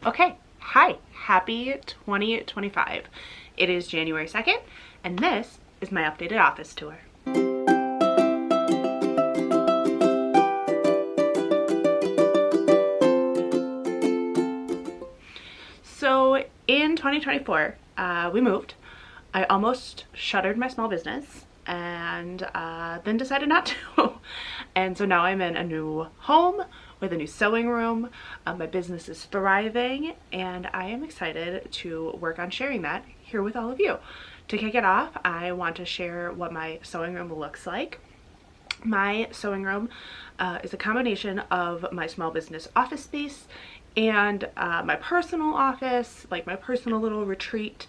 Okay, hi, happy 2025. It is January 2nd, and this is my updated office tour. So in 2024, we moved. I almost shuttered my small business and then decided not to. And so now I'm in a new home with a new sewing room. My business is thriving and I am excited to work on sharing that here with all of you. To kick it off, I want to share what my sewing room looks like. My sewing room is a combination of my small business office space and my personal office, like my personal little retreat.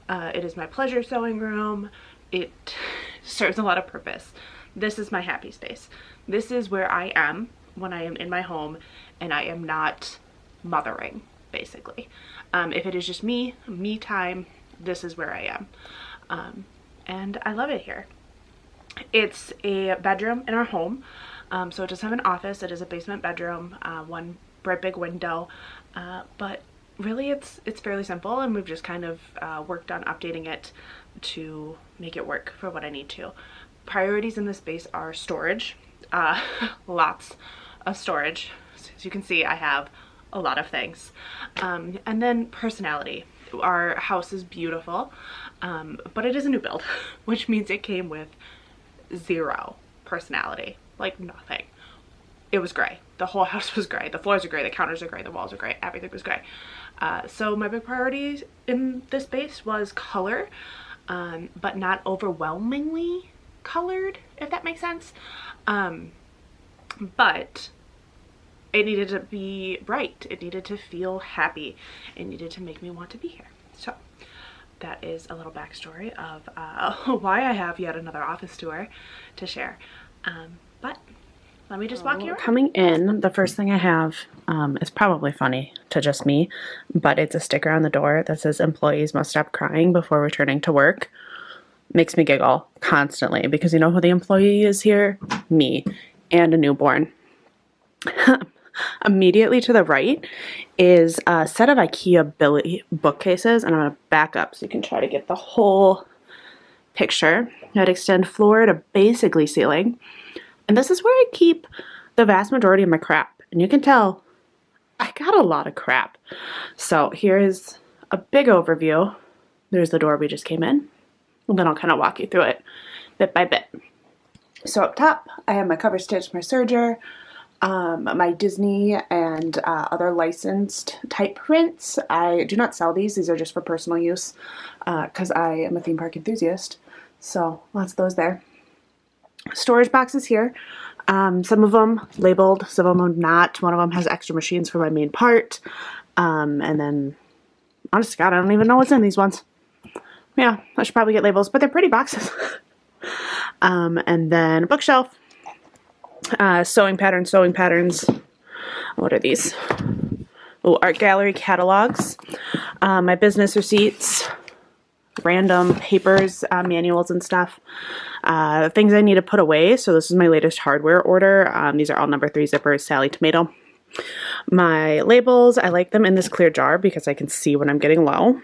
It is my pleasure sewing room. It serves a lot of purpose. This is my happy space. This is where I am when I am in my home and I am not mothering, basically. If it is just me time, this is where I am. And I love it here. It's a bedroom in our home. So it does have an office. It is a basement bedroom, one bright big window, but really it's fairly simple, and we've just kind of worked on updating it to make it work for what I need to. Priorities in this space are storage, lots of storage. As you can see, I have a lot of things. And then personality. Our house is beautiful, but it is a new build, which means it came with zero personality, like nothing. It was gray. The whole house was gray. The floors are gray, the counters are gray, the walls are gray, everything was gray. So my big priority in this space was color, but not overwhelmingly colored, if that makes sense. But it needed to be bright. It needed to feel happy. It needed to make me want to be here. So that is a little backstory of why I have yet another office tour to share. But let me just walk you around. Coming in, the first thing I have is probably funny to just me, but it's a sticker on the door that says employees must stop crying before returning to work. Makes me giggle constantly because you know who the employee is here? Me and a newborn. Immediately to the right is a set of IKEA bookcases, and I'm going to back up so you can try to get the whole picture. I'd extend floor to basically ceiling. And this is where I keep the vast majority of my crap. And you can tell I got a lot of crap. So here's a big overview. There's the door we just came in. And then I'll kind of walk you through it bit by bit. So up top, I have my cover stitch, my serger, my Disney and other licensed type prints. I do not sell these. These are just for personal use because I am a theme park enthusiast. So lots of those there. Storage boxes here. Some of them labeled, some of them not. One of them has extra machines for my main part. And then, honest to God, I don't even know what's in these ones. Yeah, I should probably get labels, but they're pretty boxes. And then a bookshelf. Sewing patterns. What are these? Oh, art gallery catalogs. My business receipts. Random papers, manuals and stuff. Things I need to put away. So this is my latest hardware order. These are all number 3 zippers, Sally Tomato. My labels, I like them in this clear jar because I can see when I'm getting low.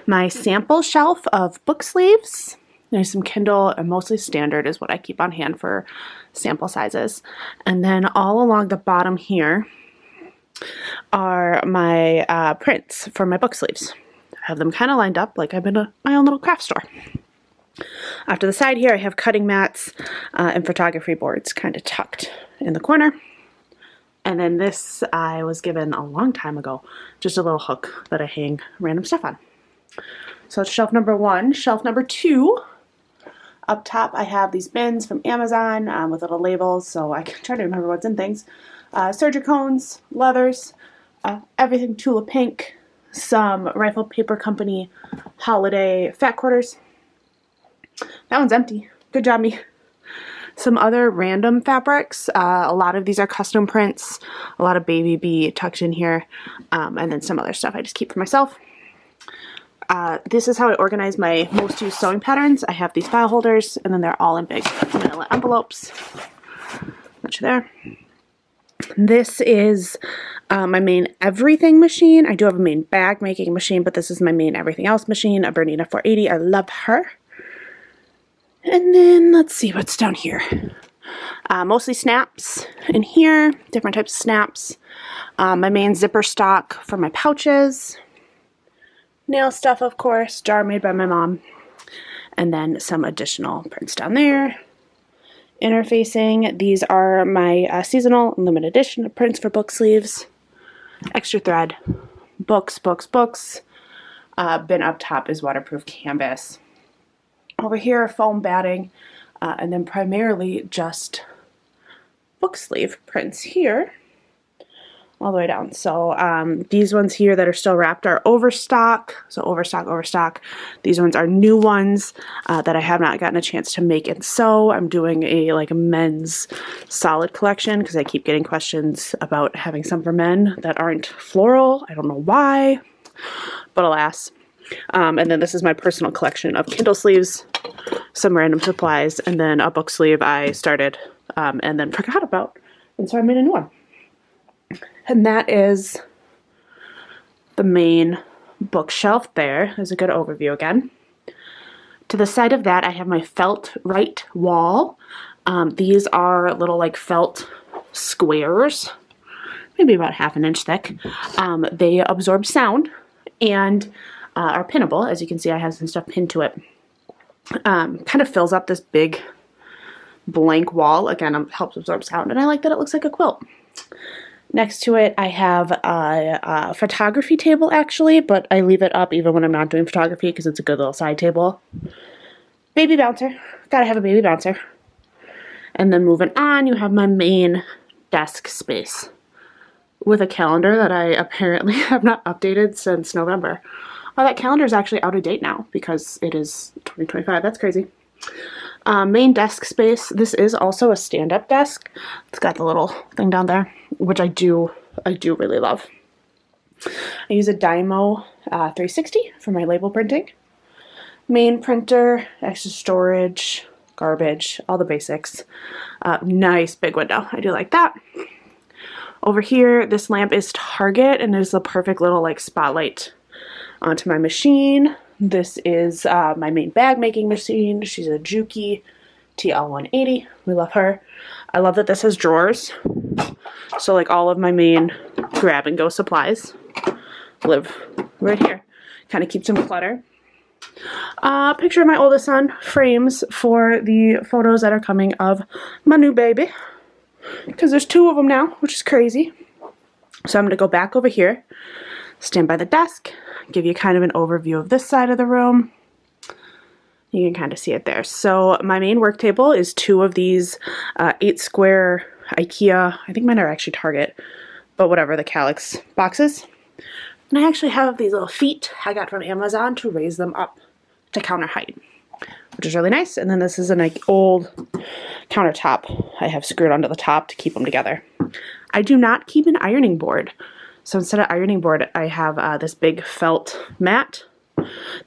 My sample shelf of book sleeves. There's some Kindle, and mostly standard is what I keep on hand for sample sizes. And then all along the bottom here are my prints for my book sleeves. I have them kind of lined up like I'm in my own little craft store. Off to the side here, I have cutting mats and photography boards kind of tucked in the corner. And then this I was given a long time ago, just a little hook that I hang random stuff on. So it's shelf number 1. Shelf number 2, up top I have these bins from Amazon with little labels so I can try to remember what's in things. Serger cones, leathers, everything Tula Pink, some Rifle Paper Company holiday fat quarters. That one's empty. Good job, me. Some other random fabrics. A lot of these are custom prints. A lot of Baby Bee tucked in here. And then some other stuff I just keep for myself. This is how I organize my most used sewing patterns. I have these file holders, and then they're all in big manila envelopes. Much there. This is My main everything machine. I do have a main bag making machine, but this is my main everything else machine, a Bernina 480. I love her. And then let's see what's down here. Mostly snaps in here, different types of snaps. My main zipper stock for my pouches. Nail stuff, of course, jar made by my mom. And then some additional prints down there. Interfacing, these are my seasonal and limited edition prints for book sleeves. Extra thread, books. Bin up top is waterproof canvas. Over here, foam batting, and then primarily just book sleeve prints here, all the way down. So these ones here that are still wrapped are overstock. So overstock. These ones are new ones that I have not gotten a chance to make and sew. I'm doing a men's solid collection because I keep getting questions about having some for men that aren't floral. I don't know why, but alas. And then this is my personal collection of Kindle sleeves, some random supplies, and then a book sleeve I started and then forgot about, and so I made a new one. And that is the main bookshelf there. There's a good overview again. To the side of that, I have my felt right wall. These are little felt squares, maybe about 1/2 inch thick. They absorb sound and are pinnable. As you can see, I have some stuff pinned to it. Kind of fills up this big blank wall. Again, helps absorb sound, and I like that it looks like a quilt. Next to it, I have a photography table, actually, but I leave it up even when I'm not doing photography because it's a good little side table. Baby bouncer. Gotta have a baby bouncer. And then moving on, you have my main desk space with a calendar that I apparently have not updated since November. Oh, that calendar is actually out of date now because it is 2025. That's crazy. Main desk space. This is also a stand-up desk. It's got the little thing down there, which I do really love. I use a Dymo 360 for my label printing. Main printer, extra storage, garbage, all the basics. Nice big window. I do like that. Over here, this lamp is Target and is the perfect little spotlight onto my machine. This is my main bag making machine. She's a Juki TL180. We love her. I love that this has drawers. So all of my main grab and go supplies live right here. Kind of keeps them clutter. Picture of my oldest son, frames for the photos that are coming of my new baby. Because there's 2 of them now, which is crazy. So I'm going to go back over here, stand by the desk, give you kind of an overview of this side of the room. You can kind of see it there. So my main work table is 2 of these 8 square IKEA, I think mine are actually Target, but whatever, the Calyx boxes. And I actually have these little feet I got from Amazon to raise them up to counter height, which is really nice. And then this is an old countertop I have screwed onto the top to keep them together. I do not keep an ironing board. So instead of ironing board, I have this big felt mat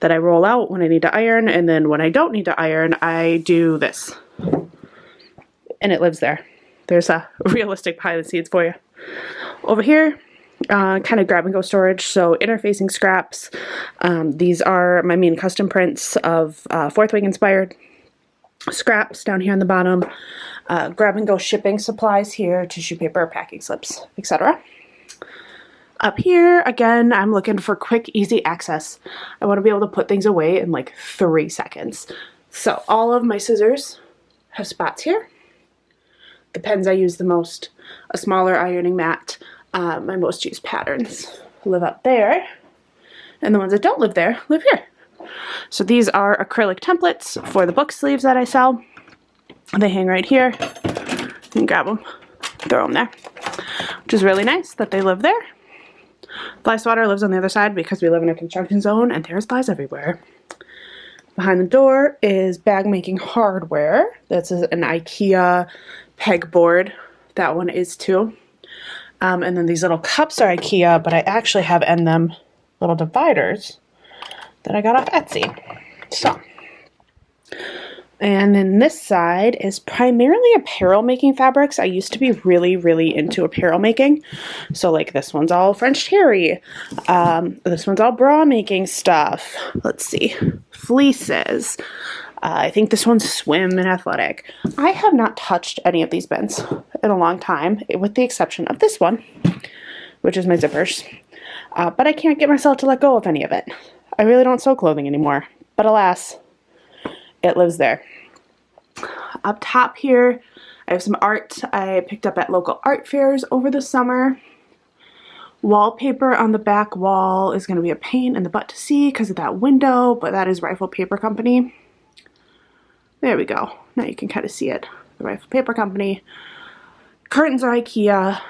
that I roll out when I need to iron, and then when I don't need to iron, I do this. And it lives there. There's a realistic behind the scenes for you. Over here, kind of grab and go storage, so interfacing scraps. These are my main custom prints of Fourth Wing inspired scraps down here on the bottom. Grab and go shipping supplies here, tissue paper, packing slips, etc. Up here, again, I'm looking for quick, easy access. I want to be able to put things away in 3 seconds. So all of my scissors have spots here. The pens I use the most, a smaller ironing mat, my most used patterns live up there, and the ones that don't live there live here. So these are acrylic templates for the book sleeves that I sell. They hang right here. You can grab them, throw them there, which is really nice that they live there. Fly swatter lives on the other side because we live in a construction zone and there's flies everywhere. Behind the door is bag making hardware. That's an IKEA pegboard. That one is too. And then these little cups are IKEA, but I actually have in them little dividers that I got off Etsy. So And then this side is primarily apparel making fabrics. I used to be really into apparel making. So like this one's all French terry. This one's all bra making stuff. Let's see. Fleeces. I think this one's swim and athletic. I have not touched any of these bins in a long time, with the exception of this one, which is my zippers. But I can't get myself to let go of any of it. I really don't sew clothing anymore. But alas, it lives there. Up top here, I have some art I picked up at local art fairs over the summer. Wallpaper on the back wall is going to be a pain in the butt to see because of that window, but that is Rifle Paper Company. There we go. Now you can kind of see it. The Rifle Paper Company. Curtains are IKEA.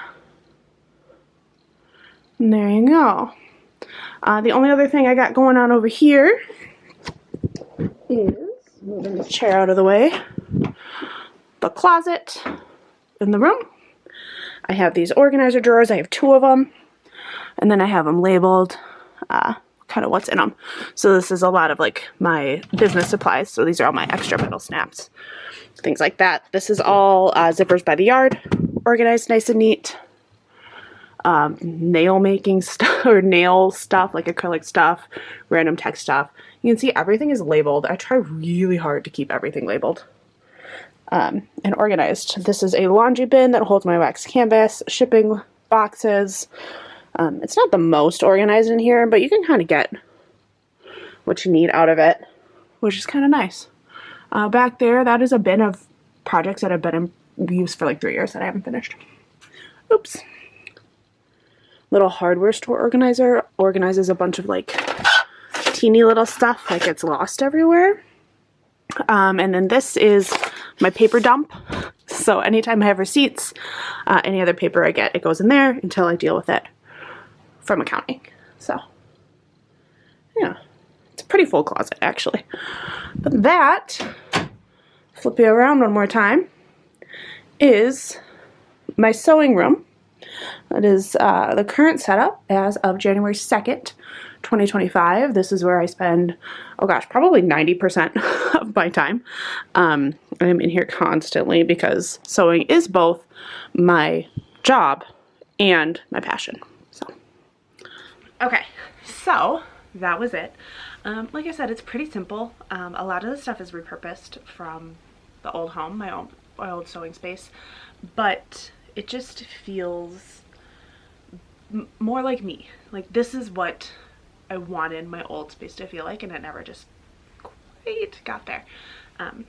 And there you go. The only other thing I got going on over here is, moving the chair out of the way, the closet in the room. I have these organizer drawers. I have 2 of them. And then I have them labeled, kind of what's in them. So this is a lot of like my business supplies. So these are all my extra metal snaps, things like that. This is all zippers by the yard, organized nice and neat. Nail making stuff, or nail stuff, like acrylic stuff, random tech stuff. You can see everything is labeled. I try really hard to keep everything labeled and organized. This is a laundry bin that holds my wax canvas, shipping boxes. It's not the most organized in here, but you can kind of get what you need out of it, which is kind of nice. Back there, that is a bin of projects that have been in use for like 3 years that I haven't finished. Oops. Little hardware store organizer organizes a bunch of like teeny little stuff like it's lost everywhere. And then this is my paper dump. So anytime I have receipts, any other paper I get, it goes in there until I deal with it from accounting. So yeah, it's a pretty full closet actually. But that, flip you around one more time, is my sewing room. That is the current setup as of January 2nd, 2025. This is where I spend, oh gosh, probably 90% of my time. I'm in here constantly because sewing is both my job and my passion. So, okay, so that was it. Like I said, it's pretty simple. A lot of the stuff is repurposed from the old home, my old sewing space, but it just feels more like me. Like this is what I wanted my old space to feel like, and it never just quite got there.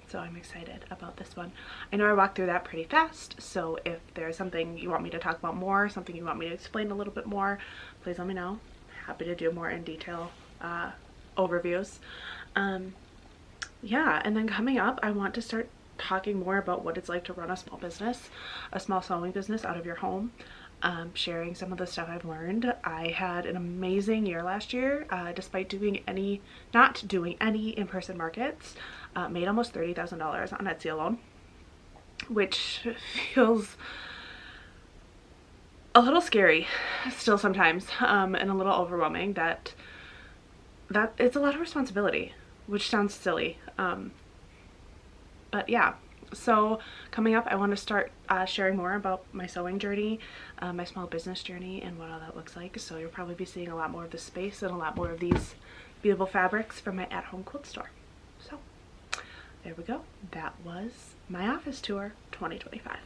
So I'm excited about this one. I know I walked through that pretty fast, so if there's something you want me to talk about more, something you want me to explain a little bit more, please let me know. Happy to do more in detail overviews. Yeah, and then coming up, I want to start talking more about what it's like to run a small business, a small sewing business out of your home, sharing some of the stuff I've learned. I had an amazing year last year, despite not doing any in-person markets. Made almost $30,000 on Etsy alone, which feels a little scary still sometimes, and a little overwhelming that it's a lot of responsibility, which sounds silly. But yeah, so coming up, I want to start sharing more about my sewing journey, my small business journey, and what all that looks like. So you'll probably be seeing a lot more of this space and a lot more of these beautiful fabrics from my at-home quilt store. So there we go. That was my office tour 2025.